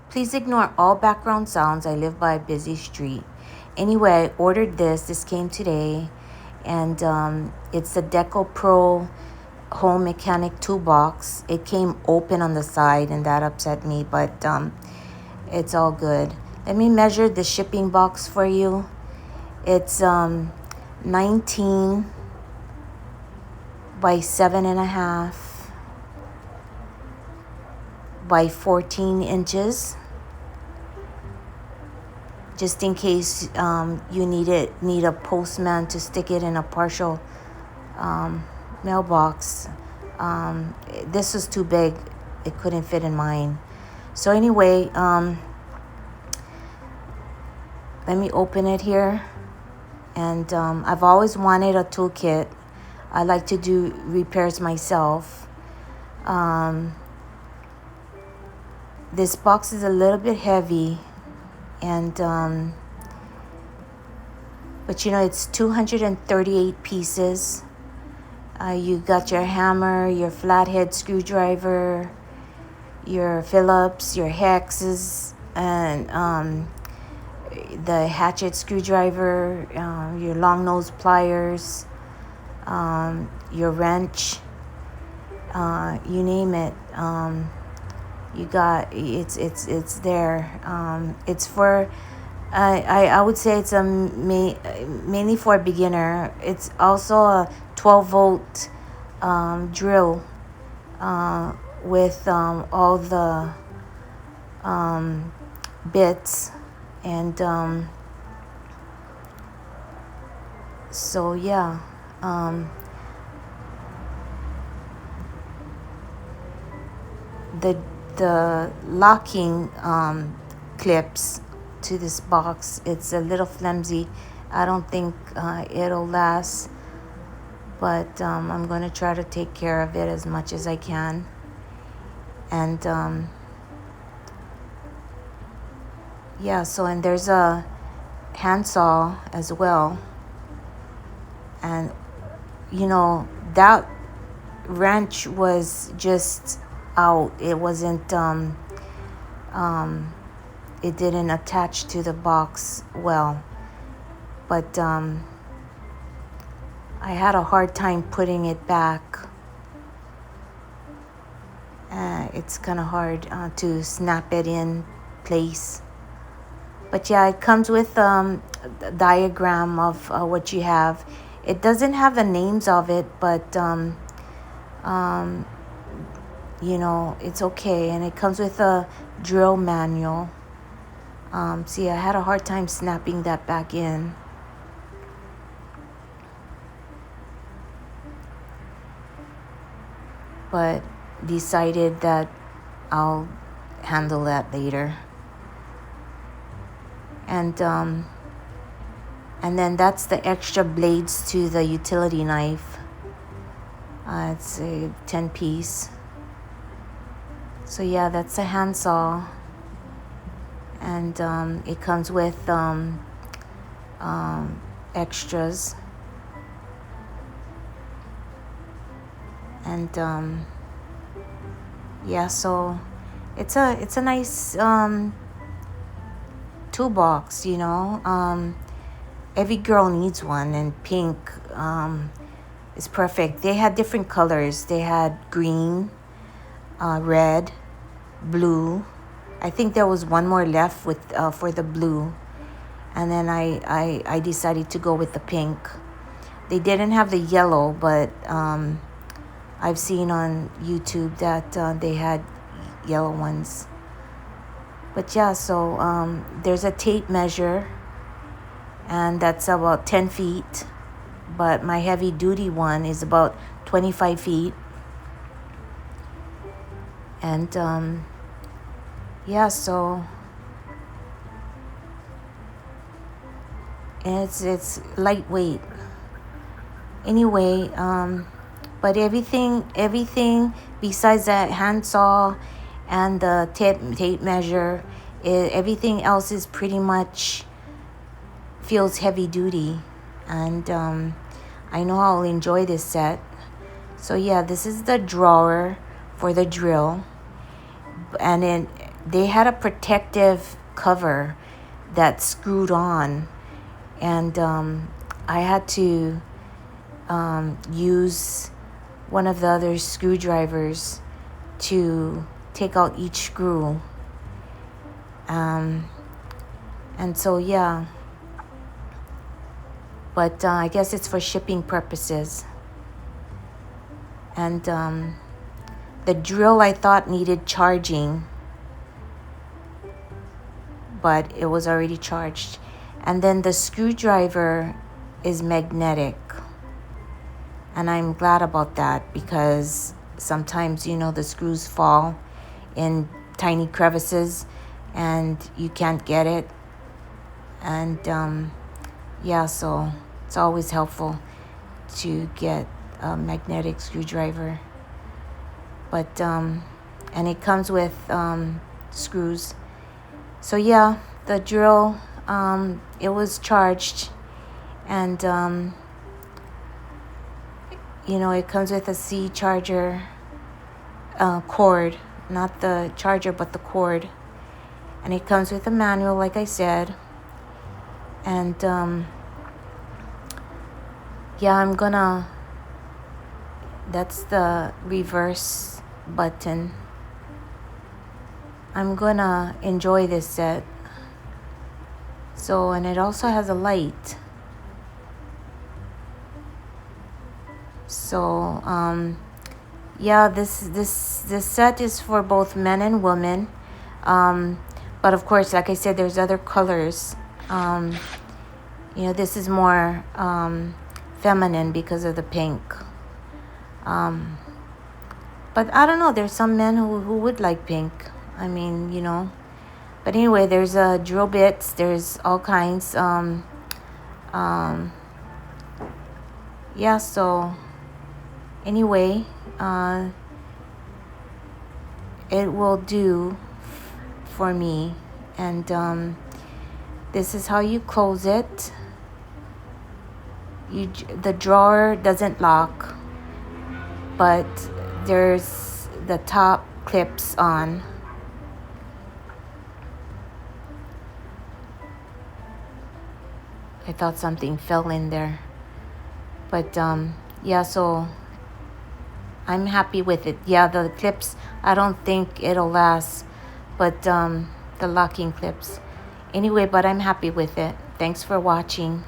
Please ignore all background sounds. I live by a busy street. Anyway, I ordered this. This came today. And it's the DEKOPRO Home Mechanic Toolbox. It came open on the side, and that upset me. But it's all good. Let me measure the shipping box for you. It's 19 by 7.5 by 14 inches. Just in case you need a postman to stick it in a partial mailbox. This was too big. It couldn't fit in mine. So anyway, let me open it here. And I've always wanted a toolkit. I like to do repairs myself. This box is a little bit heavy, and but you know, it's 238 pieces. You got your hammer, your flathead screwdriver, your Phillips, your hexes, and the hatchet screwdriver, your long nose pliers, your wrench, you name it. You got it's there. It's for I would say it's mainly for a beginner. It's also a 12-volt drill with all the bits, and so yeah. The locking clips to this box, it's a little flimsy. I don't think it'll last, but I'm going to try to take care of it as much as I can. And yeah, so, and there's a handsaw as well. And you know, that wrench was just out. It wasn't it didn't attach to the box well, but I had a hard time putting it back. It's kind of hard to snap it in place. But yeah, it comes with a diagram of what you have. It doesn't have the names of it, but you know, it's okay. And it comes with a drill manual. See, I had a hard time snapping that back in. But decided that I'll handle that later. And then that's the extra blades to the utility knife. It's a 10-piece. So yeah, that's a handsaw, and it comes with extras, and yeah, so it's a nice toolbox, you know. Every girl needs one, and pink is perfect. They had different colors. They had green, red, blue. I think there was one more left with for the blue, and then I decided to go with the pink. They didn't have the yellow, but I've seen on YouTube that they had yellow ones. But yeah, so there's a tape measure, and that's about 10 feet, but my heavy duty one is about 25 feet. And yeah, so it's lightweight. Anyway, but everything besides that handsaw and the tape measure, everything else is pretty much feels heavy duty, and I know I'll enjoy this set. So yeah, this is the drawer for the drill, and then they had a protective cover that screwed on, and I had to use one of the other screwdrivers to take out each screw. And so yeah, but I guess it's for shipping purposes. And the drill I thought needed charging, but it was already charged. And then the screwdriver is magnetic, and I'm glad about that, because sometimes, you know, the screws fall in tiny crevices and you can't get it. And yeah, so it's always helpful to get a magnetic screwdriver. But and it comes with screws. So yeah, the drill, it was charged, and you know, it comes with a C charger cord, not the charger but the cord, and it comes with a manual, like I said. And yeah, that's the reverse button. I'm gonna enjoy this set. So, and it also has a light. So yeah, this set is for both men and women, but of course, like I said, there's other colors. You know, this is more feminine because of the pink. But I don't know, there's some men who would like pink. I mean, you know. But anyway, there's drill bits, there's all kinds. Yeah, so anyway, it will do for me. And this is how you close it. The drawer doesn't lock, but there's the top clips on. I thought something fell in there. But yeah, so I'm happy with it. Yeah, the clips, I don't think it'll last, but the locking clips. Anyway, but I'm happy with it. Thanks for watching.